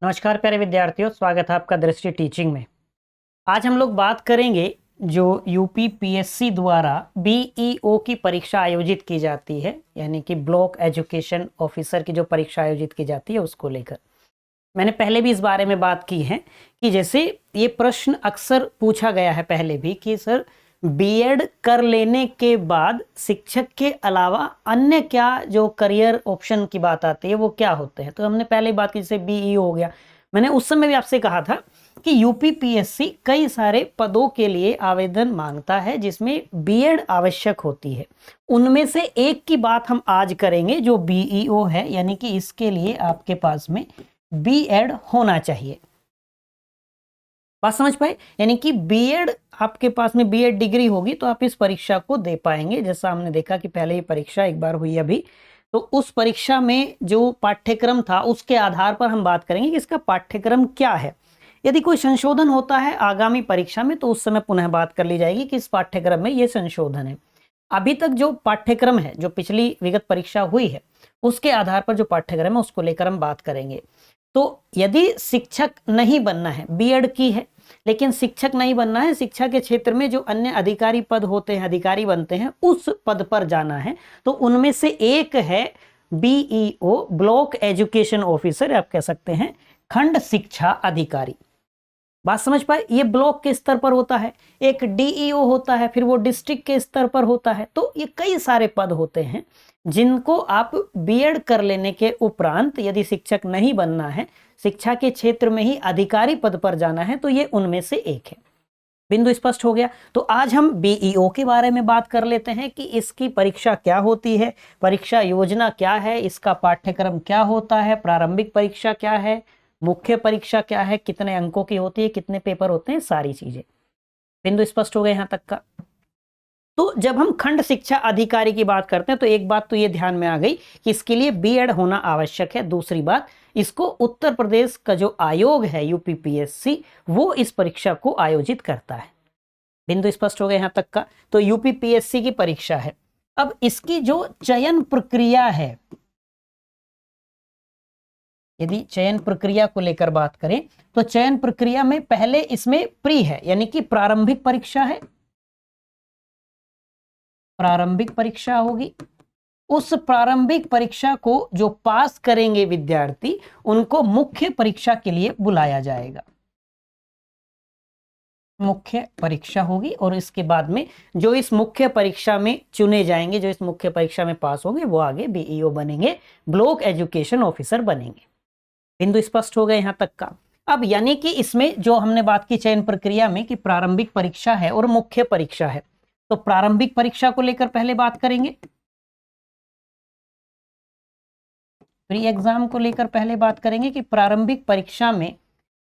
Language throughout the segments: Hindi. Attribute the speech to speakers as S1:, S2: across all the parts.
S1: नमस्कार प्यारे विद्यार्थियों, स्वागत है आपका दृष्टि टीचिंग में। आज हम लोग बात करेंगे जो यूपी पीएससी द्वारा बीईओ की परीक्षा आयोजित की जाती है, यानी कि ब्लॉक एजुकेशन ऑफिसर की जो परीक्षा आयोजित की जाती है उसको लेकर। मैंने पहले भी इस बारे में बात की है कि जैसे ये प्रश्न अक्सर पूछा गया है पहले भी कि सर बीएड कर लेने के बाद शिक्षक के अलावा अन्य क्या जो करियर ऑप्शन की बात आती है वो क्या होते हैं। तो हमने पहले बात की, जैसे बीईओ हो गया। मैंने उस समय भी आपसे कहा था कि यूपी पीएससी कई सारे पदों के लिए आवेदन मांगता है जिसमें बीएड आवश्यक होती है। उनमें से एक की बात हम आज करेंगे जो बीईओ है, यानी कि इसके लिए आपके पास में बीएड होना चाहिए। बात समझ पाए? यानी कि बीएड आपके पास में बीएड डिग्री होगी तो आप इस परीक्षा को दे पाएंगे। जैसा हमने देखा कि पहले ये परीक्षा एक बार हुई अभी, तो उस परीक्षा में जो पाठ्यक्रम था उसके आधार पर हम बात करेंगे कि इसका पाठ्यक्रम क्या है। यदि कोई संशोधन होता है आगामी परीक्षा में तो उस समय पुनः बात कर ली जाएगी कि इस पाठ्यक्रम में ये संशोधन है। अभी तक जो पाठ्यक्रम है, जो पिछली विगत परीक्षा हुई है उसके आधार पर जो पाठ्यक्रम है उसको लेकर हम बात करेंगे। तो यदि शिक्षक नहीं बनना है, बीएड की है लेकिन शिक्षक नहीं बनना है, शिक्षा के क्षेत्र में जो अन्य अधिकारी पद होते हैं, अधिकारी बनते हैं, उस पद पर जाना है, तो उनमें से एक है बीईओ, ब्लॉक एजुकेशन ऑफिसर, आप कह सकते हैं खंड शिक्षा अधिकारी। बात समझ पाए? ये ब्लॉक के स्तर पर होता है, एक डीईओ होता है, फिर वो डिस्ट्रिक्ट के स्तर पर होता है। तो ये कई सारे पद होते हैं जिनको आप बीएड कर लेने के उपरांत यदि शिक्षक नहीं बनना है, शिक्षा के क्षेत्र में ही अधिकारी पद पर जाना है, तो ये उनमें से एक है। बिंदु स्पष्ट हो गया? तो आज हम बीईओ के बारे में बात कर लेते हैं कि इसकी परीक्षा क्या होती है, परीक्षा योजना क्या है, इसका पाठ्यक्रम क्या होता है, प्रारंभिक परीक्षा क्या है, मुख्य परीक्षा क्या है, कितने अंकों की होती है, कितने पेपर होते हैं, सारी चीजें। बिंदु स्पष्ट हो गए यहां तक का? तो जब हम खंड शिक्षा अधिकारी की बात करते हैं तो एक बात तो ये ध्यान में आ गई कि इसके लिए बीएड होना आवश्यक है। दूसरी बात, इसको उत्तर प्रदेश का जो आयोग है यूपी पीएससी, वो इस परीक्षा को आयोजित करता है। बिंदु स्पष्ट हो गए यहां तक का? तो यूपी पीएससी की परीक्षा है। अब इसकी जो चयन प्रक्रिया है, यदि चयन प्रक्रिया को लेकर बात करें तो चयन प्रक्रिया में पहले इसमें प्री है, यानी कि प्रारंभिक परीक्षा है, प्रारंभिक परीक्षा होगी। उस प्रारंभिक परीक्षा को जो पास करेंगे विद्यार्थी, उनको मुख्य परीक्षा के लिए बुलाया जाएगा। मुख्य परीक्षा होगी और इसके बाद में जो इस मुख्य परीक्षा में चुने जाएंगे, जो इस मुख्य परीक्षा में पास होंगे, वो आगे बीईओ बनेंगे, ब्लॉक एजुकेशन ऑफिसर बनेंगे। बिंदु स्पष्ट हो गए यहां तक का? अब यानी कि इसमें जो हमने बात की चयन प्रक्रिया में कि प्रारंभिक परीक्षा है और मुख्य परीक्षा है, तो प्रारंभिक परीक्षा को लेकर पहले बात करेंगे, प्री एग्जाम को लेकर पहले बात करेंगे कि प्रारंभिक परीक्षा में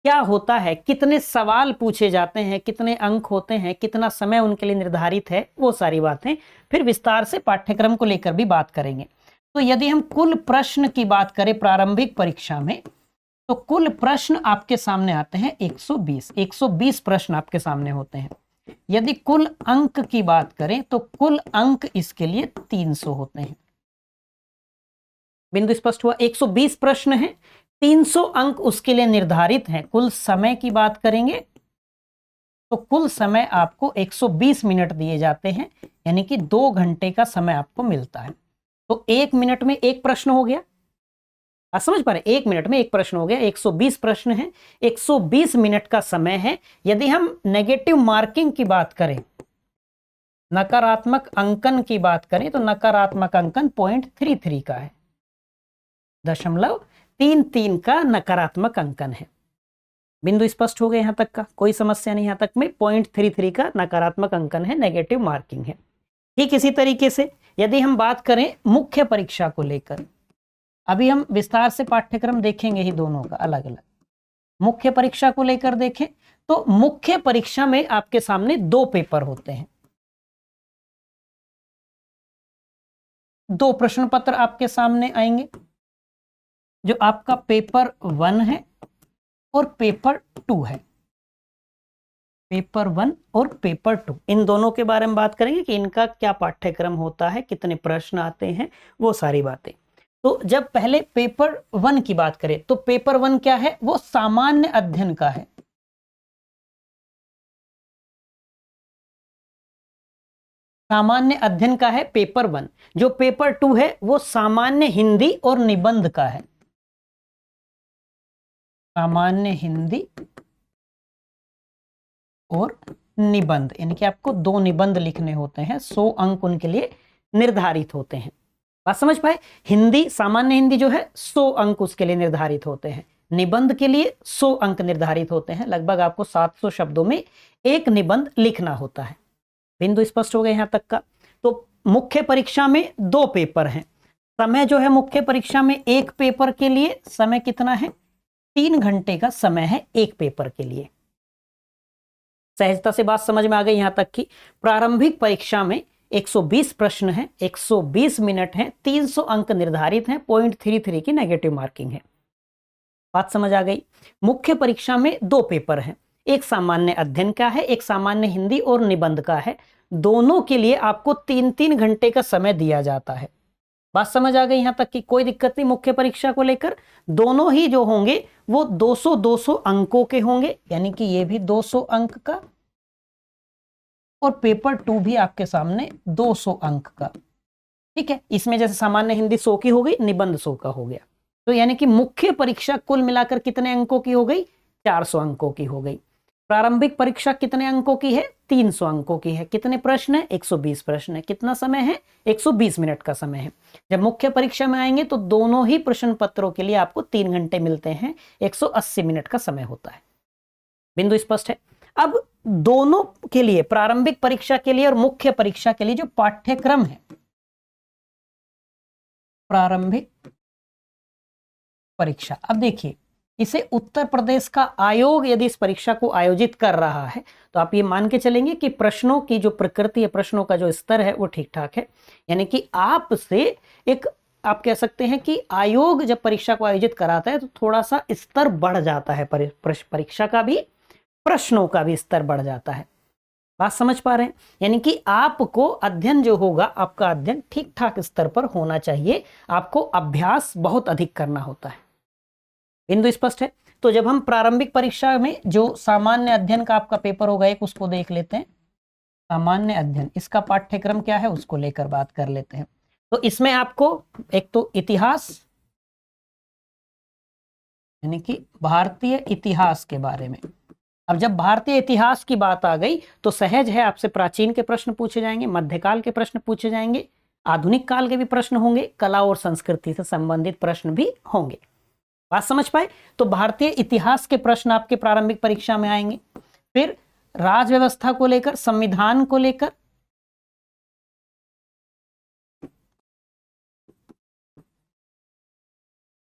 S1: क्या होता है, कितने सवाल पूछे जाते हैं, कितने अंक होते हैं, कितना समय उनके लिए निर्धारित है, वो सारी बातें। फिर विस्तार से पाठ्यक्रम को लेकर भी बात करेंगे। तो यदि हम कुल प्रश्न की बात करें प्रारंभिक परीक्षा में, तो कुल प्रश्न आपके सामने आते हैं 120 प्रश्न आपके सामने होते हैं। यदि कुल अंक की बात करें तो कुल अंक इसके लिए 300 होते हैं। बिंदु स्पष्ट हुआ? 120 प्रश्न हैं, 300 अंक उसके लिए निर्धारित हैं। कुल समय की बात करेंगे तो कुल समय आपको 120 मिनट दिए जाते हैं, यानी कि 2 घंटे का समय आपको मिलता है। तो 1 मिनट में एक प्रश्न हो गया, आप समझ पा रहे? 1 मिनट में एक प्रश्न हो गया। 120 प्रश्न है, 120 मिनट का समय है। यदि हम नेगेटिव मार्किंग की बात करें, नकारात्मक अंकन की बात करें, तो नकारात्मक अंकन 0.33 का है, 0.33 का नकारात्मक अंकन है। बिंदु स्पष्ट हो गए यहां तक का? कोई समस्या नहीं? यहां तक में 0.33 का नकारात्मक अंकन है, नेगेटिव मार्किंग है। ठीक इसी तरीके से यदि हम बात करें मुख्य परीक्षा को लेकर, अभी हम विस्तार से पाठ्यक्रम देखेंगे ही दोनों का अलग अलग। मुख्य परीक्षा को लेकर देखें तो मुख्य परीक्षा में आपके सामने 2 पेपर होते हैं, 2 प्रश्न पत्र आपके सामने आएंगे, जो आपका पेपर 1 है और पेपर 2 है। पेपर 1 और पेपर 2, इन दोनों के बारे में बात करेंगे कि इनका क्या पाठ्यक्रम होता है, कितने प्रश्न आते हैं, वो सारी बातें। तो जब पहले पेपर 1 की बात करें तो पेपर 1 क्या है, वो सामान्य अध्ययन का है। सामान्य अध्ययन का है पेपर 1। जो पेपर 2 है वो सामान्य हिंदी और निबंध का है। सामान्य हिंदी और निबंध, यानी कि आपको 2 निबंध लिखने होते हैं, 100 अंक उनके लिए निर्धारित होते हैं। बात समझ पाए? हिंदी, सामान्य हिंदी जो है 100 अंक उसके लिए निर्धारित होते हैं, निबंध के लिए 100 अंक निर्धारित होते हैं। लगभग आपको 700 शब्दों में एक निबंध लिखना होता है। बिंदु स्पष्ट हो गए यहां तक का? तो मुख्य परीक्षा में 2 पेपर हैं। समय जो है मुख्य परीक्षा में एक पेपर के लिए समय कितना है, 3 घंटे का समय है एक पेपर के लिए। सहजता से बात समझ में आ गई यहां तक की? प्रारंभिक परीक्षा में 120 प्रश्न हैं, 120 मिनट हैं, 300 अंक निर्धारित हैं, 0.33 की नेगेटिव मार्किंग है। बात समझ आ गई? मुख्य परीक्षा में 2 पेपर हैं, एक सामान्य अध्ययन का है, एक सामान्य हिंदी और निबंध का है। दोनों के लिए आपको 3-3 घंटे का समय दिया जाता है। बात समझ आ गई यहां तक की? कोई दिक्कत नहीं मुख्य परीक्षा को लेकर। दोनों ही जो होंगे वो 200-200 अंकों के होंगे, यानी कि ये भी 200 अंक का और पेपर 2 भी आपके सामने 200 अंक का। ठीक है, इसमें जैसे सामान्य हिंदी 100 की हो गई, निबंध 100 का हो गया। तो यानी कि मुख्य परीक्षा कुल मिलाकर कितने अंकों की हो गई, 400 अंकों की हो गई। प्रारंभिक परीक्षा कितने अंकों की है, 300 अंकों की है। कितने प्रश्न है, 120 प्रश्न है। कितना समय है, 120 मिनट का समय है। जब मुख्य परीक्षा में आएंगे तो दोनों ही प्रश्न पत्रों के लिए आपको 3 घंटे मिलते हैं, 180 मिनट का समय होता है। बिंदु स्पष्ट है? अब दोनों के लिए, प्रारंभिक परीक्षा के लिए और मुख्य परीक्षा के लिए जो पाठ्यक्रम है, प्रारंभिक परीक्षा, अब देखिए इसे उत्तर प्रदेश का आयोग यदि इस परीक्षा को आयोजित कर रहा है तो आप ये मान के चलेंगे कि प्रश्नों की जो प्रकृति है, प्रश्नों का जो स्तर है वो ठीक ठाक है। यानी कि आपसे एक, आप कह सकते हैं कि आयोग जब परीक्षा को आयोजित कराता है तो थोड़ा सा स्तर बढ़ जाता है, परीक्षा का भी, प्रश्नों का भी स्तर बढ़ जाता है। बात समझ पा रहे हैं? यानी कि आपको अध्ययन जो होगा, आपका अध्ययन ठीक ठाक स्तर पर होना चाहिए, आपको अभ्यास बहुत अधिक करना होता है। बिंदु स्पष्ट है? तो जब हम प्रारंभिक परीक्षा में जो सामान्य अध्ययन का आपका पेपर होगा एक, उसको देख लेते हैं। सामान्य अध्ययन, इसका पाठ्यक्रम क्या है उसको लेकर बात कर लेते हैं। तो इसमें आपको एक तो इतिहास, यानी कि भारतीय इतिहास के बारे में। अब जब भारतीय इतिहास की बात आ गई तो सहज है आपसे प्राचीन के प्रश्न पूछे जाएंगे, मध्यकाल के प्रश्न पूछे जाएंगे, आधुनिक काल के भी प्रश्न होंगे, कला और संस्कृति से संबंधित प्रश्न भी होंगे। बात समझ पाए? तो भारतीय इतिहास के प्रश्न आपके प्रारंभिक परीक्षा में आएंगे। फिर राज व्यवस्था को लेकर, संविधान को लेकर,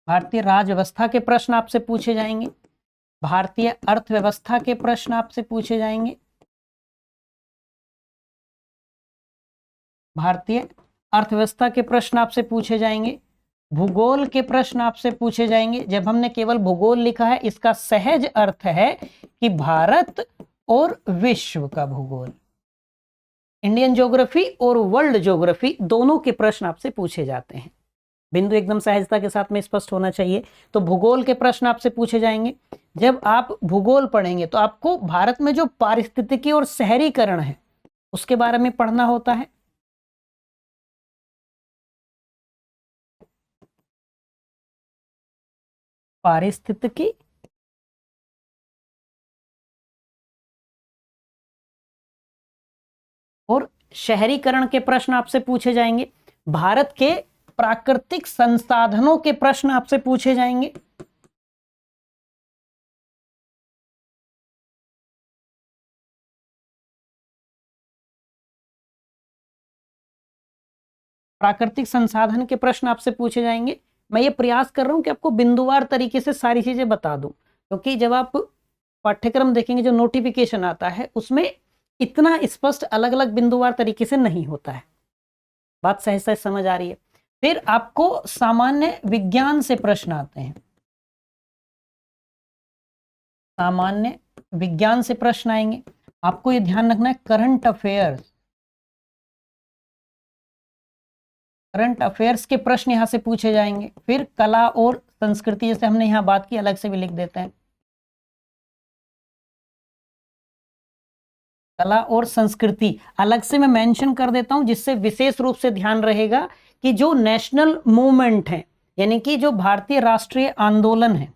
S1: भारतीय राज व्यवस्था के प्रश्न आपसे पूछे जाएंगे, भारतीय अर्थव्यवस्था के प्रश्न आपसे पूछे जाएंगे, भारतीय अर्थव्यवस्था के प्रश्न आपसे पूछे जाएंगे, भूगोल के प्रश्न आपसे पूछे जाएंगे। जब हमने केवल भूगोल लिखा है, इसका सहज अर्थ है कि भारत और विश्व का भूगोल, इंडियन ज्योग्राफी और वर्ल्ड ज्योग्राफी दोनों के प्रश्न आपसे पूछे जाते हैं। बिंदु एकदम सहजता के साथ में स्पष्ट होना चाहिए। तो भूगोल के प्रश्न आपसे पूछे जाएंगे। जब आप भूगोल पढ़ेंगे तो आपको भारत में जो पारिस्थितिकी और शहरीकरण है उसके बारे में पढ़ना होता है। पारिस्थितिकी और शहरीकरण के प्रश्न आपसे पूछे जाएंगे। भारत के प्राकृतिक संसाधनों के प्रश्न आपसे पूछे जाएंगे। प्राकृतिक संसाधन के प्रश्न आपसे पूछे जाएंगे। मैं ये प्रयास कर रहा हूं कि आपको बिंदुवार तरीके से सारी चीजें बता दूं, क्योंकि जब आप पाठ्यक्रम देखेंगे, जो नोटिफिकेशन आता है उसमें इतना स्पष्ट अलग अलग बिंदुवार तरीके से नहीं होता है। बात सहज सहज समझ आ रही है? फिर आपको सामान्य विज्ञान से प्रश्न आते हैं, सामान्य विज्ञान से प्रश्न आएंगे। आपको ये ध्यान रखना है, करंट अफेयर्स, करंट अफेयर्स के प्रश्न यहाँ से पूछे जाएंगे। फिर कला और संस्कृति, जैसे हमने यहाँ बात की, अलग से भी लिख देते हैं, कला और संस्कृति अलग से मैं मेंशन कर देता हूं, जिससे विशेष रूप से ध्यान रहेगा कि जो नेशनल मूवमेंट है, यानी कि जो भारतीय राष्ट्रीय आंदोलन है,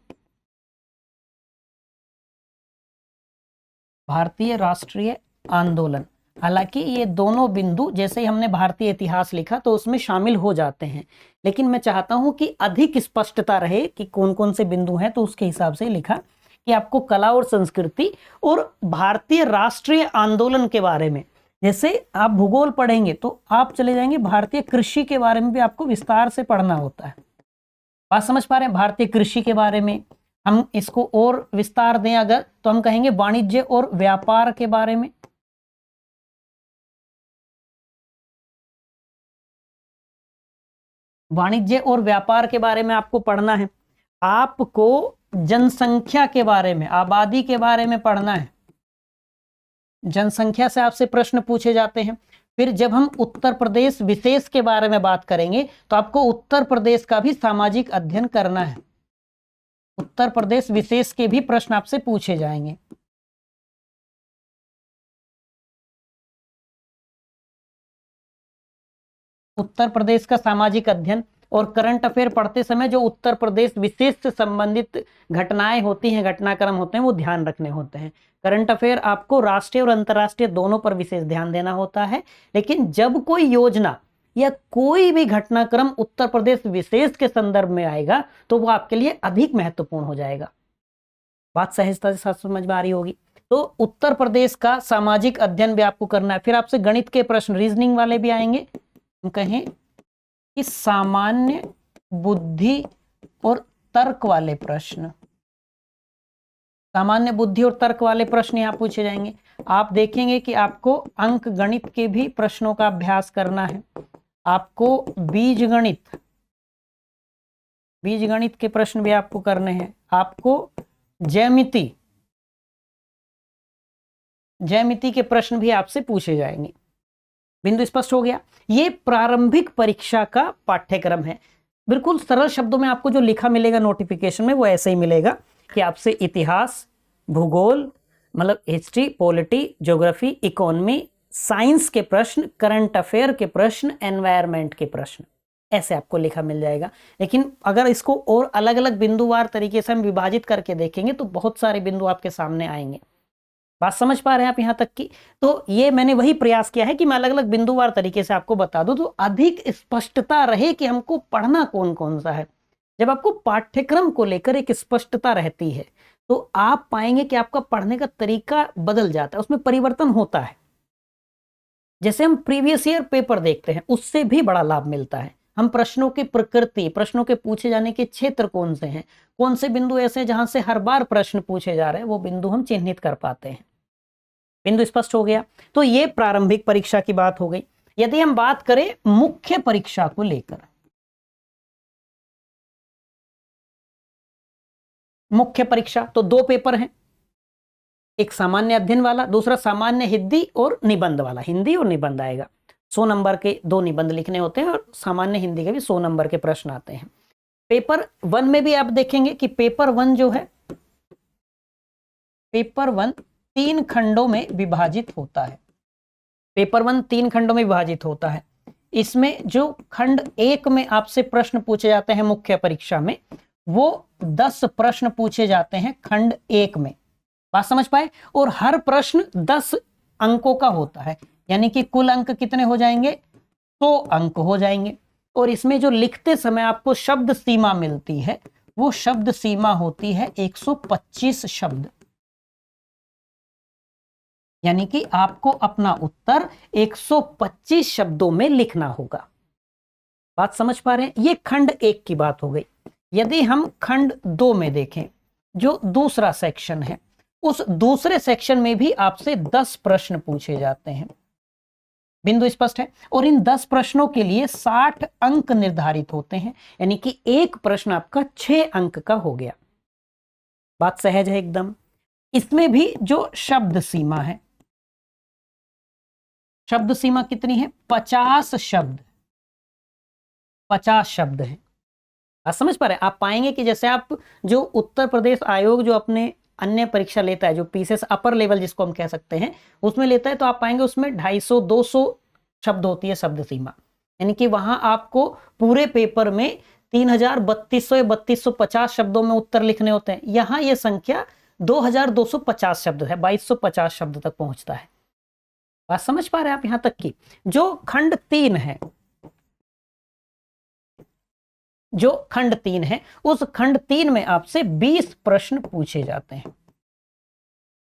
S1: भारतीय राष्ट्रीय आंदोलन, हालांकि ये दोनों बिंदु जैसे ही हमने भारतीय इतिहास लिखा तो उसमें शामिल हो जाते हैं, लेकिन मैं चाहता हूं कि अधिक स्पष्टता रहे कि कौन कौन से बिंदु हैं, तो उसके हिसाब से लिखा कि आपको कला और संस्कृति और भारतीय राष्ट्रीय आंदोलन के बारे में, जैसे आप भूगोल पढ़ेंगे तो आप चले जाएंगे भारतीय कृषि के बारे में भी आपको विस्तार से पढ़ना होता है। बात समझ पा रहे हैं? भारतीय कृषि के बारे में हम इसको और विस्तार दें अगर, तो हम कहेंगे वाणिज्य और व्यापार के बारे में, वाणिज्य और व्यापार के बारे में आपको पढ़ना है। आपको जनसंख्या के बारे में, आबादी के बारे में पढ़ना है। जनसंख्या से आपसे प्रश्न पूछे जाते हैं। फिर जब हम उत्तर प्रदेश विशेष के बारे में बात करेंगे तो आपको उत्तर प्रदेश का भी सामाजिक अध्ययन करना है। उत्तर प्रदेश विशेष के भी प्रश्न आपसे पूछे जाएंगे। उत्तर प्रदेश का सामाजिक अध्ययन और करंट अफेयर पढ़ते समय जो उत्तर प्रदेश विशेष से संबंधित घटनाएं होती हैं, घटनाक्रम होते हैं, वो ध्यान रखने होते हैं। करंट अफेयर आपको राष्ट्रीय और अंतर्राष्ट्रीय दोनों पर विशेष ध्यान देना होता है, लेकिन जब कोई योजना या कोई भी घटनाक्रम उत्तर प्रदेश विशेष के संदर्भ में आएगा तो वो आपके लिए अधिक महत्वपूर्ण हो जाएगा। बात सहजता से समझ में आ रही होगी। तो उत्तर प्रदेश का सामाजिक अध्ययन भी आपको करना है। फिर आपसे गणित के प्रश्न, रीजनिंग वाले भी आएंगे। हम कहें कि सामान्य बुद्धि और तर्क वाले प्रश्न, सामान्य बुद्धि और तर्क वाले प्रश्न यहां पूछे जाएंगे। आप देखेंगे कि आपको अंक गणित के भी प्रश्नों का अभ्यास करना है। आपको बीजगणित, बीजगणित के प्रश्न भी आपको करने हैं। आपको ज्यामिति, ज्यामिति के प्रश्न भी आपसे पूछे जाएंगे। बिंदु स्पष्ट हो गया? ये प्रारंभिक परीक्षा का पाठ्यक्रम है। बिल्कुल सरल शब्दों में आपको जो लिखा मिलेगा नोटिफिकेशन में वो ऐसे ही मिलेगा कि आपसे इतिहास, भूगोल मतलब history, polity, geography, economy, science के प्रश्न, करंट अफेयर के प्रश्न, एनवायरनमेंट के प्रश्न, ऐसे आपको लिखा मिल जाएगा। लेकिन अगर इसको और अलग अलग बिंदुवार तरीके से हम विभाजित करके देखेंगे तो बहुत सारे बिंदु आपके सामने आएंगे। बात समझ पा रहे हैं आप यहां तक की? तो ये मैंने वही प्रयास किया है कि मैं अलग अलग बिंदुवार तरीके से आपको बता दूं, तो अधिक स्पष्टता रहे कि हमको पढ़ना कौन कौन सा है। जब आपको पाठ्यक्रम को लेकर एक स्पष्टता रहती है तो आप पाएंगे कि आपका पढ़ने का तरीका बदल जाता है, उसमें परिवर्तन होता है। जैसे हम प्रीवियस ईयर पेपर देखते हैं, उससे भी बड़ा लाभ मिलता है। हम प्रश्नों की प्रकृति, प्रश्नों के पूछे जाने के क्षेत्र कौन से हैं, कौन से बिंदु ऐसे हैं जहां से हर बार प्रश्न पूछे जा रहे हैं, वो बिंदु हम चिन्हित कर पाते हैं। बिंदु स्पष्ट हो गया? तो ये प्रारंभिक परीक्षा की बात हो गई। यदि हम बात करें मुख्य परीक्षा को लेकर, मुख्य परीक्षा तो दो पेपर हैं, एक सामान्य अध्ययन वाला, दूसरा सामान्य हिंदी और निबंध वाला। हिंदी और निबंध आएगा, 100 नंबर के दो निबंध लिखने होते हैं और सामान्य हिंदी के भी 100 नंबर के प्रश्न आते हैं। पेपर 1 में भी आप देखेंगे कि पेपर 1 जो है, पेपर 1 3 खंडों में विभाजित होता है। पेपर 1 3 खंडों में विभाजित होता है। इसमें जो खंड 1 में आपसे प्रश्न पूछे जाते हैं मुख्य परीक्षा में, वो 10 प्रश्न पूछे जाते हैं खंड 1 में। बात समझ पाए? और हर प्रश्न 10 अंकों का होता है, यानी कि कुल अंक कितने हो जाएंगे? 100 अंक हो जाएंगे। और इसमें जो लिखते समय आपको शब्द सीमा मिलती है, वो शब्द सीमा होती है 125 शब्द, यानी कि आपको अपना उत्तर 125 शब्दों में लिखना होगा। बात समझ पा रहे हैं? ये खंड 1 की बात हो गई। यदि हम खंड 2 में देखें, जो दूसरा सेक्शन है, उस दूसरे सेक्शन में भी आपसे 10 प्रश्न पूछे जाते हैं। बिंदु स्पष्ट है? और इन 10 प्रश्नों के लिए 60 अंक निर्धारित होते हैं, यानी कि एक प्रश्न आपका 6 अंक का हो गया। बात सहज है एकदम? इसमें भी जो शब्द सीमा है, शब्द सीमा कितनी है? 50 शब्द। 50 शब्द हैं। आप समझ पा रहे हैं? आप पाएंगे कि जैसे आप जो उत्तर प्रदेश आयोग जो अपने अन्य परीक्षा लेता है, जो पीसीएस अपर लेवल जिसको हम कह सकते हैं, उसमें लेता है, तो आप पाएंगे उसमें 250-200 शब्द होती है शब्द सीमा। यानी कि वहां आपको पूरे पेपर में 3200 या 3250 शब्दों में उत्तर लिखने होते हैं। यहां यह संख्या 2250 शब्द है, 2250 शब्द तक पहुंचता है। बात समझ पा रहे हैं आप यहां तक की? जो खंड 3 है, जो खंड 3 है, उस खंड 3 में आपसे 20 प्रश्न पूछे जाते हैं।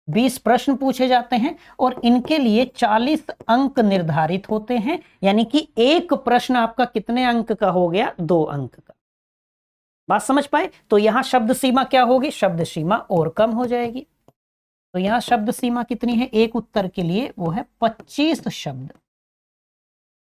S1: 20 प्रश्न पूछे जाते हैं और इनके लिए 40 अंक निर्धारित होते हैं। यानी कि एक प्रश्न आपका कितने अंक का हो गया? 2 अंक का। बात समझ पाए? तो यहां शब्द सीमा क्या होगी? शब्द सीमा और कम हो जाएगी। तो यहां शब्द सीमा कितनी है एक उत्तर के लिए? वो है 25 शब्द।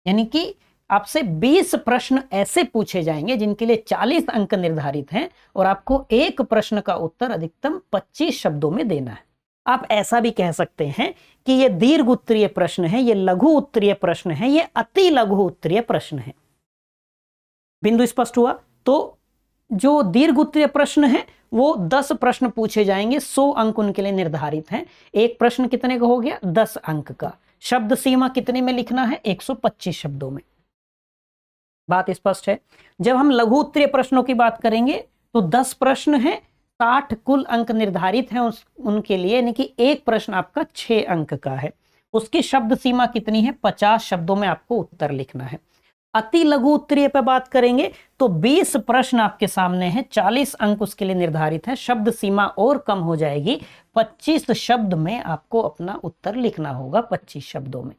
S1: यानी कि आपसे 20 प्रश्न ऐसे पूछे जाएंगे जिनके लिए 40 अंक निर्धारित हैं और आपको एक प्रश्न का उत्तर अधिकतम 25 शब्दों में देना है। आप ऐसा भी कह सकते हैं कि ये दीर्घ उत्तरीय प्रश्न है, ये लघु उत्तरीय प्रश्न है, ये अति लघु उत्तरीय प्रश्न है। बिंदु स्पष्ट हुआ? तो जो दीर्घ उत्तरीय प्रश्न है वो 10 प्रश्न पूछे जाएंगे, 100 अंक उनके लिए निर्धारित हैं। एक प्रश्न कितने का हो गया? 10 अंक का। शब्द सीमा कितने में लिखना है? 125 शब्दों में। बात स्पष्ट है? जब हम लघु उत्तरीय प्रश्नों की बात करेंगे तो 10 प्रश्न हैं, 60 कुल अंक निर्धारित हैं उनके लिए, यानी कि एक प्रश्न आपका 6 अंक का है। उसकी शब्द सीमा कितनी है? 50 शब्दों में आपको उत्तर लिखना है। अति लघु उत्तरीय पे बात करेंगे तो 20 प्रश्न आपके सामने हैं, 40 अंक उसके लिए निर्धारित है। शब्द सीमा और कम हो जाएगी, 25 शब्द में आपको अपना उत्तर लिखना होगा, 25 शब्दों में।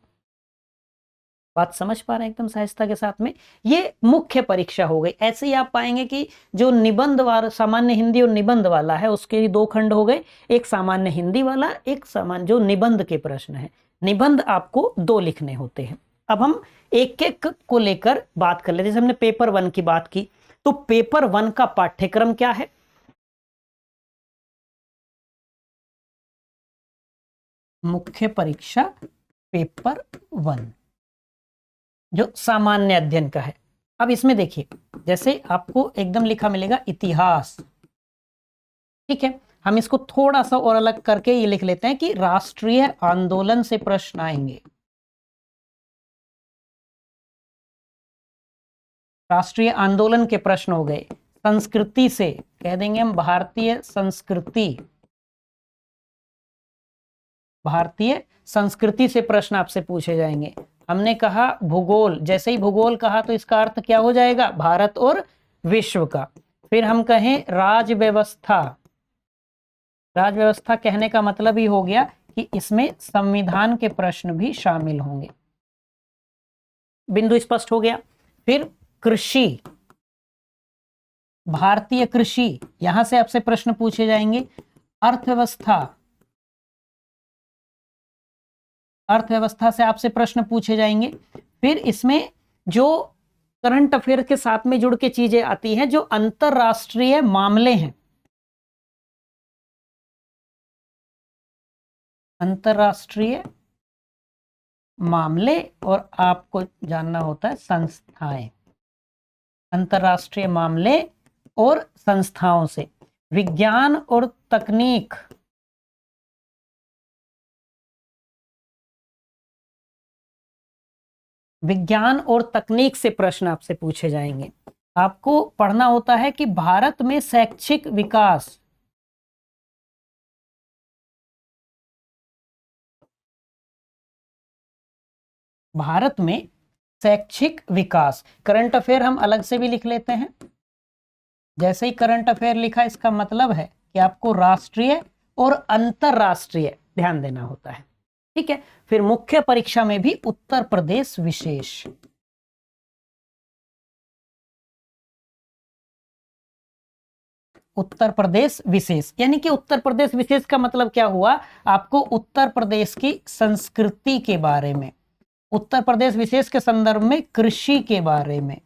S1: बात समझ पा रहे हैं एकदम सहजता के साथ में? ये मुख्य परीक्षा हो गई। ऐसे ही आप पाएंगे कि जो निबंध वाला, सामान्य हिंदी और निबंध वाला है, उसके 2 खंड हो गए, एक सामान्य हिंदी वाला, एक सामान्य जो निबंध के प्रश्न है। निबंध आपको 2 लिखने होते हैं। अब हम एक एक को लेकर बात कर लेते हैं। जैसे हमने पेपर 1 की बात की, तो पेपर 1 का पाठ्यक्रम क्या है? मुख्य परीक्षा पेपर 1 जो सामान्य अध्ययन का है। अब इसमें देखिए, जैसे आपको एकदम लिखा मिलेगा इतिहास, ठीक है। हम इसको थोड़ा सा और अलग करके ये लिख लेते हैं कि राष्ट्रीय आंदोलन से प्रश्न आएंगे। राष्ट्रीय आंदोलन के प्रश्न हो गए। संस्कृति से कह देंगे हम भारतीय संस्कृति, भारतीय संस्कृति से प्रश्न आपसे पूछे जाएंगे। हमने कहा भूगोल, जैसे ही भूगोल कहा तो इसका अर्थ क्या हो जाएगा? भारत और विश्व का। फिर हम कहें राज व्यवस्था, राज व्यवस्था कहने का मतलब ही हो गया कि इसमें संविधान के प्रश्न भी शामिल होंगे। बिंदु स्पष्ट हो गया? फिर कृषि, भारतीय कृषि, यहां से आपसे प्रश्न पूछे जाएंगे। अर्थव्यवस्था, अर्थव्यवस्था से आपसे प्रश्न पूछे जाएंगे। फिर इसमें जो करंट अफेयर के साथ में जुड़ के चीजें आती हैं, जो अंतरराष्ट्रीय मामले हैं, अंतरराष्ट्रीय मामले, और आपको जानना होता है संस्थाएं, अंतरराष्ट्रीय मामले और संस्थाओं से। विज्ञान और तकनीक, विज्ञान और तकनीक से प्रश्न आपसे पूछे जाएंगे। आपको पढ़ना होता है कि भारत में शैक्षिक विकास, भारत में शैक्षिक विकास। करंट अफेयर हम अलग से भी लिख लेते हैं। जैसे ही करंट अफेयर लिखा, इसका मतलब है कि आपको राष्ट्रीय और अंतरराष्ट्रीय ध्यान देना होता है, ठीक है। फिर मुख्य परीक्षा में भी उत्तर प्रदेश विशेष, उत्तर प्रदेश विशेष, यानी कि उत्तर प्रदेश विशेष का मतलब क्या हुआ? आपको उत्तर प्रदेश की संस्कृति के बारे में, उत्तर प्रदेश विशेष के संदर्भ में कृषि के बारे में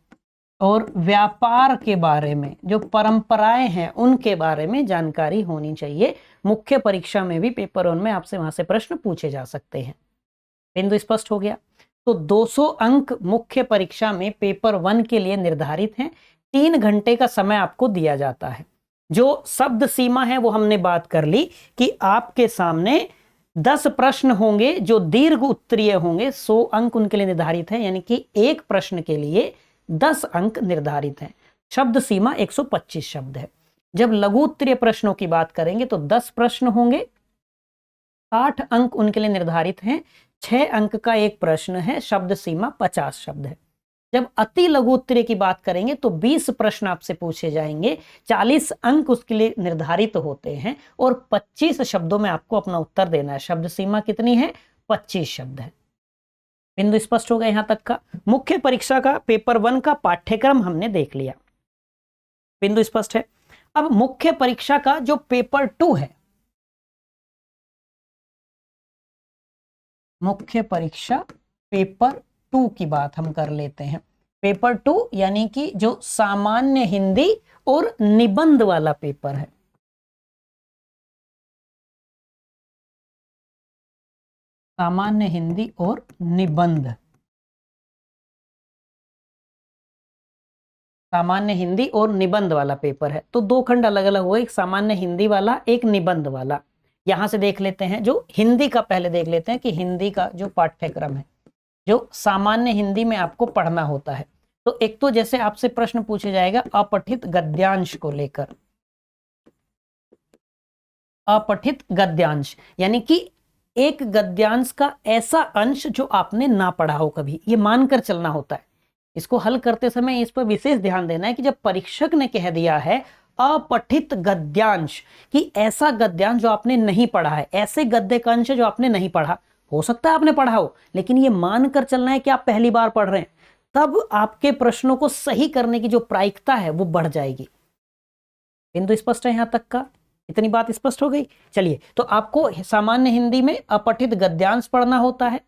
S1: और व्यापार के बारे में, जो परंपराएं हैं उनके बारे में जानकारी होनी चाहिए। मुख्य परीक्षा में भी पेपर 1 में आपसे वहां से प्रश्न पूछे जा सकते हैं। बिंदु स्पष्ट हो गया? तो 200 अंक मुख्य परीक्षा में पेपर 1 के लिए निर्धारित हैं। 3 घंटे का समय आपको दिया जाता है। जो शब्द सीमा है वो हमने बात कर ली कि आपके सामने 10 प्रश्न होंगे जो दीर्घ उत्तरीय होंगे, 100 अंक उनके लिए निर्धारित है, यानी कि एक प्रश्न के लिए 10 अंक निर्धारित हैं। शब्द सीमा 125 शब्द है। जब लघु उत्तरीय प्रश्नों की बात करेंगे तो 10 प्रश्न होंगे, 60 अंक उनके लिए निर्धारित हैं, 6 अंक का एक प्रश्न है, शब्द सीमा 50 शब्द है। जब अति लघु उत्तरीय की बात करेंगे तो 20 प्रश्न आपसे पूछे जाएंगे, 40 अंक उसके लिए निर्धारित होते हैं और 25 शब्दों में आपको अपना उत्तर देना है। शब्द सीमा कितनी है? 25 शब्द है। बिंदु स्पष्ट हो गया यहां तक का? मुख्य परीक्षा का पेपर 1 का पाठ्यक्रम हमने देख लिया, बिंदु स्पष्ट है। अब मुख्य परीक्षा का जो पेपर 2 है, मुख्य परीक्षा पेपर 2 की बात हम कर लेते हैं। पेपर 2 यानी कि जो सामान्य हिंदी और निबंध वाला पेपर है। सामान्य हिंदी और निबंध, सामान्य हिंदी और निबंध वाला पेपर है। तो 2 खंड अलग अलग हुए, एक सामान्य हिंदी वाला, एक निबंध वाला। यहां से देख लेते हैं, जो हिंदी का पहले देख लेते हैं कि हिंदी का जो पाठ्यक्रम है, जो सामान्य हिंदी में आपको पढ़ना होता है। तो एक तो जैसे आपसे प्रश्न पूछे जाएगा अपठित गद्यांश को लेकर, अपठित गद्यांश यानी कि एक गद्यांश का ऐसा अंश जो आपने ना पढ़ा हो कभी, ये मानकर चलना होता है। इसको हल करते समय इस पर विशेष ध्यान देना है कि जब परीक्षक ने कह दिया है अपठित गद्यांश, कि ऐसा गद्यांश जो आपने नहीं पढ़ा है, ऐसे गद्य का अंश जो आपने नहीं पढ़ा, हो सकता है आपने पढ़ा हो, लेकिन ये मानकर चलना है कि आप पहली बार पढ़ रहे हैं, तब आपके प्रश्नों को सही करने की जो प्रायिकता है वो बढ़ जाएगी। बिंदु स्पष्ट है यहां तक का? इतनी बात स्पष्ट हो गई? चलिए, तो आपको सामान्य हिंदी में अपठित गद्यांश पढ़ना होता है।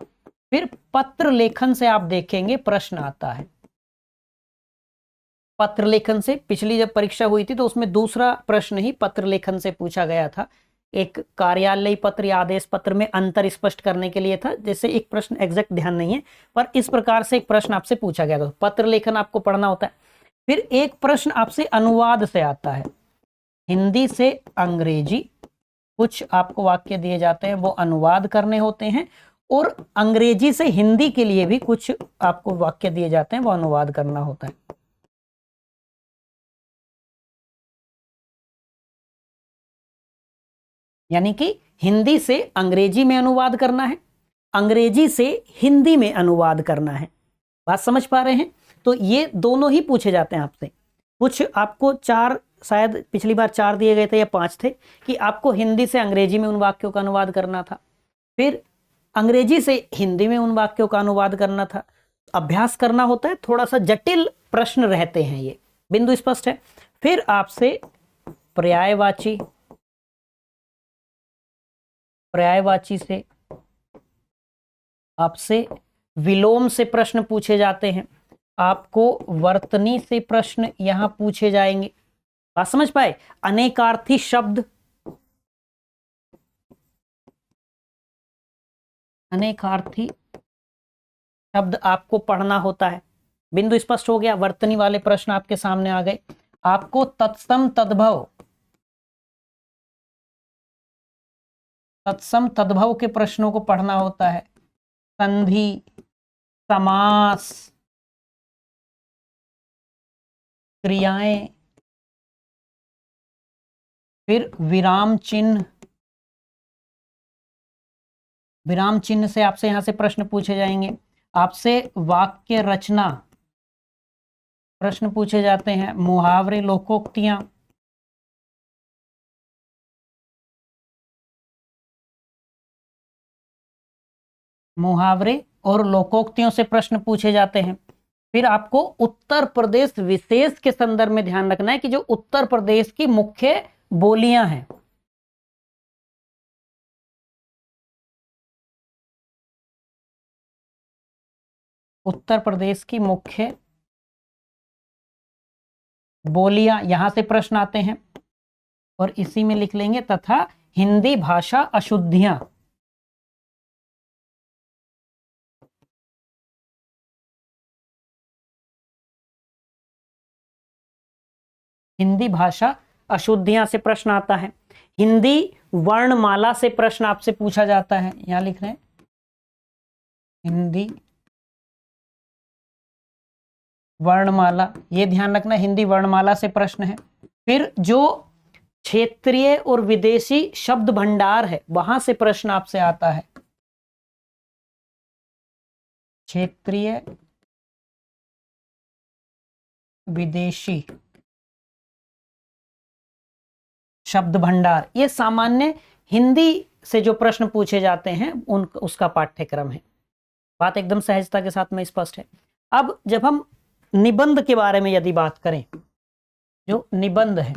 S1: फिर पत्र लेखन से आप देखेंगे प्रश्न आता है। पत्र लेखन से पिछली जब परीक्षा हुई थी तो उसमें दूसरा प्रश्न ही पत्र लेखन से पूछा गया था। एक कार्यालय पत्र या आदेश पत्र में अंतर स्पष्ट करने के लिए था। जैसे एक प्रश्न एग्जैक्ट ध्यान नहीं है, पर इस प्रकार से एक प्रश्न आपसे पूछा गया था। पत्र लेखन आपको पढ़ना होता है। फिर एक प्रश्न आपसे अनुवाद से आता है, हिंदी से अंग्रेजी कुछ आपको वाक्य दिए जाते हैं, वो अनुवाद करने होते हैं, और अंग्रेजी से हिंदी के लिए भी कुछ आपको वाक्य दिए जाते हैं, वो अनुवाद करना होता है। यानी कि हिंदी से अंग्रेजी में अनुवाद करना है, अंग्रेजी से हिंदी में अनुवाद करना है। बात समझ पा रहे हैं? तो ये दोनों ही पूछे जाते हैं आपसे। कुछ आपको 4, शायद पिछली बार 4 दिए गए थे या 5 थे, कि आपको हिंदी से अंग्रेजी में उन वाक्यों का अनुवाद करना था, फिर अंग्रेजी से हिंदी में उन वाक्यों का अनुवाद करना था। अभ्यास करना होता है, थोड़ा सा जटिल प्रश्न रहते हैं ये। बिंदु स्पष्ट है? फिर आपसे पर्यायवाची, पर्यायवाची से आपसे विलोम से प्रश्न पूछे जाते हैं, आपको वर्तनी से प्रश्न यहां पूछे जाएंगे। बात समझ पाए? अनेकार्थी शब्द, अनेकार्थी शब्द आपको पढ़ना होता है। बिंदु स्पष्ट हो गया? वर्तनी वाले प्रश्न आपके सामने आ गए। आपको तत्सम तद्भव, तत्सम तद्भव के प्रश्नों को पढ़ना होता है। संधि, समास, क्रियाएं, फिर विराम चिन्ह, विराम चिन्ह से आपसे यहां से प्रश्न पूछे जाएंगे। आपसे वाक्य रचना प्रश्न पूछे जाते हैं, मुहावरे, लोकोक्तियां, मुहावरे और लोकोक्तियों से प्रश्न पूछे जाते हैं। फिर आपको उत्तर प्रदेश विशेष के संदर्भ में ध्यान रखना है कि जो उत्तर प्रदेश की मुख्य बोलियां हैं, उत्तर प्रदेश की मुख्य बोलियां, यहां से प्रश्न आते हैं और इसी में लिख लेंगे, तथा हिंदी भाषा अशुद्धियां, हिंदी भाषा अशुद्धियां से प्रश्न आता है। हिंदी वर्णमाला से प्रश्न आपसे पूछा जाता है, यहां लिख रहे हैं हिंदी वर्णमाला, ये ध्यान रखना हिंदी वर्णमाला से प्रश्न है। फिर जो क्षेत्रीय और विदेशी शब्द भंडार है वहां से प्रश्न आपसे आता है। क्षेत्रीय विदेशी शब्द भंडार, ये सामान्य हिंदी से जो प्रश्न पूछे जाते हैं उसका पाठ्यक्रम है। बात एकदम सहजता के साथ में स्पष्ट है। अब जब हम निबंध के बारे में यदि बात करें, जो निबंध है,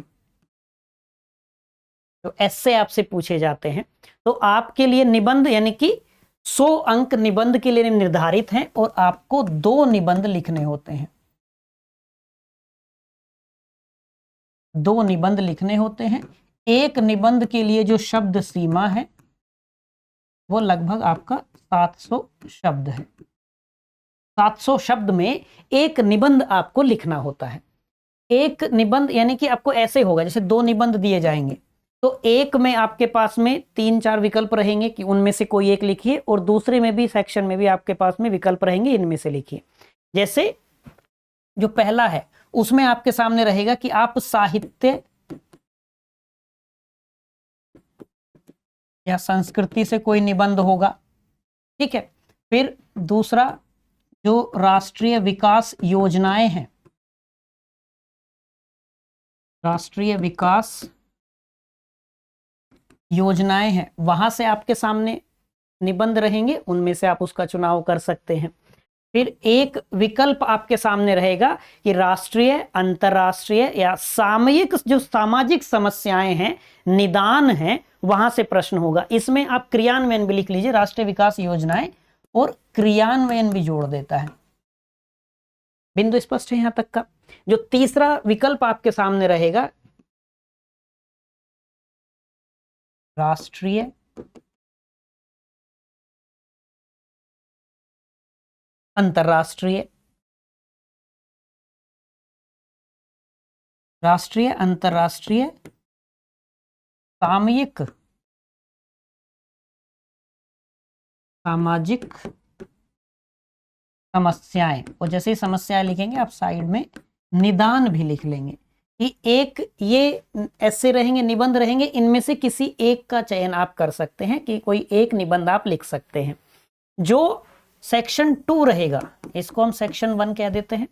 S1: जो ऐसे आपसे पूछे जाते हैं, तो आपके लिए निबंध यानी कि 100 अंक निबंध के लिए निर्धारित हैं और आपको 2 निबंध लिखने होते हैं। 2 निबंध लिखने होते हैं। एक निबंध के लिए जो शब्द सीमा है वो लगभग आपका 700 शब्द है। 700 शब्द में एक निबंध आपको लिखना होता है। एक निबंध यानी कि आपको ऐसे होगा जैसे 2 निबंध दिए जाएंगे, तो एक में आपके पास में 3-4 विकल्प रहेंगे कि उनमें से कोई एक लिखिए, और दूसरे में भी सेक्शन में भी आपके पास में विकल्प रहेंगे, इनमें से लिखिए। जैसे जो पहला है उसमें आपके सामने रहेगा कि आप साहित्य या संस्कृति से कोई निबंध होगा, ठीक है। फिर दूसरा जो राष्ट्रीय विकास योजनाएं हैं, राष्ट्रीय विकास योजनाएं हैं, वहां से आपके सामने निबंध रहेंगे, उनमें से आप उसका चुनाव कर सकते हैं। फिर एक विकल्प आपके सामने रहेगा कि राष्ट्रीय, अंतर्राष्ट्रीय या सामयिक जो सामाजिक समस्याएं हैं, निदान हैं, वहां से प्रश्न होगा। इसमें आप क्रियान्वयन भी लिख लीजिए, राष्ट्रीय विकास योजनाएं और क्रियान्वयन भी जोड़ देता है। बिंदु स्पष्ट है यहां तक का। जो तीसरा विकल्प आपके सामने रहेगा, राष्ट्रीय अंतर्राष्ट्रीय, राष्ट्रीय अंतर्राष्ट्रीय सामयिक सामाजिक समस्याएं, और जैसे ही समस्याएं लिखेंगे आप साइड में निदान भी लिख लेंगे कि एक ये ऐसे रहेंगे, निबंध रहेंगे, इनमें से किसी एक का चयन आप कर सकते हैं कि कोई एक निबंध आप लिख सकते हैं। जो सेक्शन 2 रहेगा, इसको हम सेक्शन 1 कह देते हैं,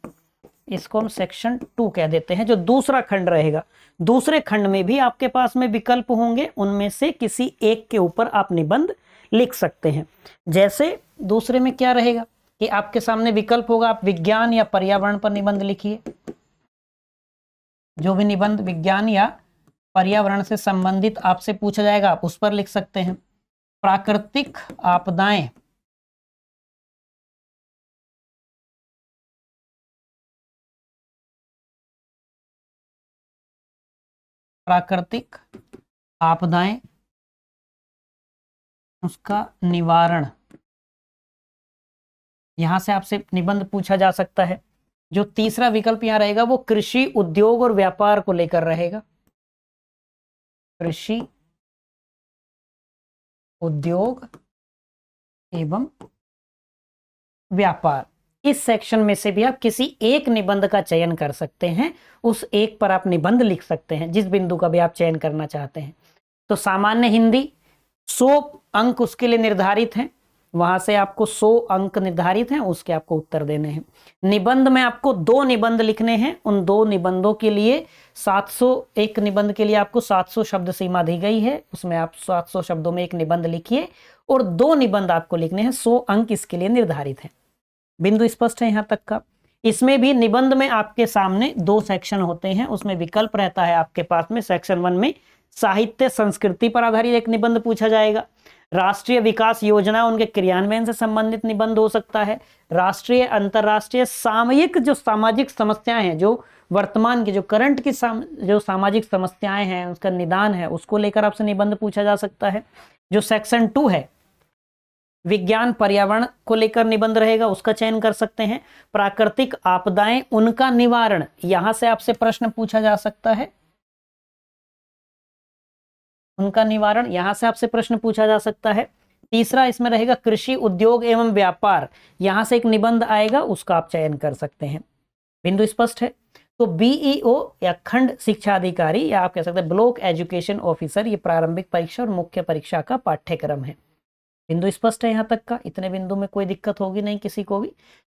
S1: इसको हम सेक्शन 2 कह देते हैं। जो दूसरा खंड रहेगा, दूसरे खंड में भी आपके पास में विकल्प होंगे, उनमें से किसी एक के ऊपर आप निबंध लिख सकते हैं। जैसे दूसरे में क्या रहेगा कि आपके सामने विकल्प होगा, आप विज्ञान या पर्यावरण पर निबंध लिखिए। जो भी निबंध विज्ञान या पर्यावरण से संबंधित आपसे पूछा जाएगा आप उस पर लिख सकते हैं। प्राकृतिक आपदाएं, प्राकृतिक आपदाएं, उसका निवारण, यहां से आपसे निबंध पूछा जा सकता है। जो तीसरा विकल्प यहां रहेगा वो कृषि, उद्योग और व्यापार को लेकर रहेगा। कृषि, उद्योग एवं व्यापार, इस सेक्शन में से भी आप किसी एक निबंध का चयन कर सकते हैं, उस एक पर आप निबंध लिख सकते हैं जिस बिंदु का भी आप चयन करना चाहते हैं। तो सामान्य हिंदी 100 अंक उसके लिए निर्धारित हैं, वहां से आपको 100 अंक निर्धारित हैं, उसके आपको उत्तर देने हैं। निबंध में आपको 2 निबंध लिखने हैं, उन 2 निबंधों के लिए 700, एक निबंध के लिए आपको 700 शब्द सीमा दी गई है, उसमें आप 700 शब्दों में एक निबंध लिखिए और 2 निबंध आपको लिखने हैं, 100 अंक इसके लिए निर्धारित है। बिंदु स्पष्ट है यहां तक का। इसमें भी निबंध में आपके सामने 2 सेक्शन होते हैं, उसमें विकल्प रहता है आपके पास में। सेक्शन 1 में साहित्य संस्कृति पर आधारित एक निबंध पूछा जाएगा, राष्ट्रीय विकास योजना उनके क्रियान्वयन से संबंधित निबंध हो सकता है, राष्ट्रीय अंतर्राष्ट्रीय सामयिक जो सामाजिक समस्याएं हैं, जो वर्तमान की जो करंट की जो सामाजिक समस्याएं हैं उसका निदान है, उसको लेकर आपसे निबंध पूछा जा सकता है। जो सेक्शन 2 है विज्ञान पर्यावरण को लेकर निबंध रहेगा, उसका चयन कर सकते हैं। प्राकृतिक आपदाएं, उनका निवारण, यहां से आपसे प्रश्न पूछा जा सकता है। उनका निवारण, यहां से आपसे प्रश्न पूछा जा सकता है। तीसरा इसमें रहेगा कृषि उद्योग एवं व्यापार, यहां से एक निबंध आएगा, उसका आप चयन कर सकते हैं। बिंदु स्पष्ट है। तो बीईओ या खंड शिक्षा अधिकारी या आप कह सकते हैं ब्लॉक एजुकेशन ऑफिसर, ये प्रारंभिक परीक्षा और मुख्य परीक्षा का पाठ्यक्रम है। बिंदु स्पष्ट है यहाँ तक का? इतने बिंदु में कोई दिक्कत होगी नहीं किसी को भी।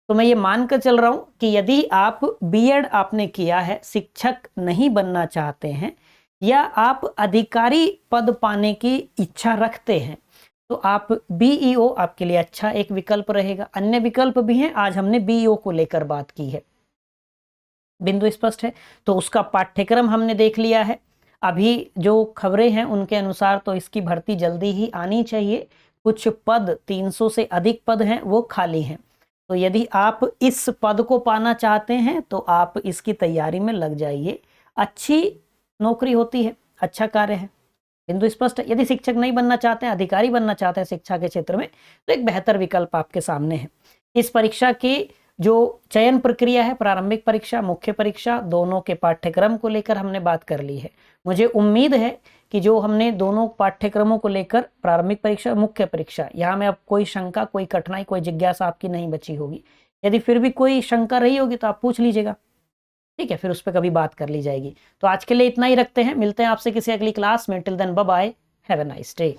S1: तो मैं ये मानकर चल रहा हूं कि यदि आप बीएड आपने किया है, शिक्षक नहीं बनना चाहते हैं या आप अधिकारी पद पाने की इच्छा रखते हैं, तो आप बीईओ आपके लिए अच्छा एक विकल्प रहेगा। अन्य विकल्प भी हैं, आज हमने बीईओ को लेकर बात की है। बिंदु स्पष्ट है। तो उसका पाठ्यक्रम हमने देख लिया है। अभी जो खबरें हैं उनके अनुसार तो इसकी भर्ती जल्दी ही आनी चाहिए। कुछ पद, 300 से अधिक पद हैं, वो खाली हैं। तो यदि आप इस पद को पाना चाहते हैं तो आप इसकी तैयारी में लग जाइए। अच्छी नौकरी होती है, अच्छा कार्य है। बिंदु स्पष्ट है। यदि शिक्षक नहीं बनना चाहते हैं, अधिकारी बनना चाहते हैं शिक्षा के क्षेत्र में, तो एक बेहतर विकल्प आपके सामने है। इस परीक्षा की जो चयन प्रक्रिया है, प्रारंभिक परीक्षा, मुख्य परीक्षा, दोनों के पाठ्यक्रम को लेकर हमने बात कर ली है। मुझे उम्मीद है कि जो हमने दोनों पाठ्यक्रमों को लेकर, प्रारंभिक परीक्षा, मुख्य परीक्षा, यहाँ में अब कोई शंका, कोई कठिनाई, कोई जिज्ञासा आपकी नहीं बची होगी। यदि फिर भी कोई शंका रही होगी तो आप पूछ लीजिएगा, ठीक है, फिर उस पर कभी बात कर ली जाएगी। तो आज के लिए इतना ही रखते हैं, मिलते हैं आपसे किसी अगली क्लास में। Till then bye bye, have a nice day.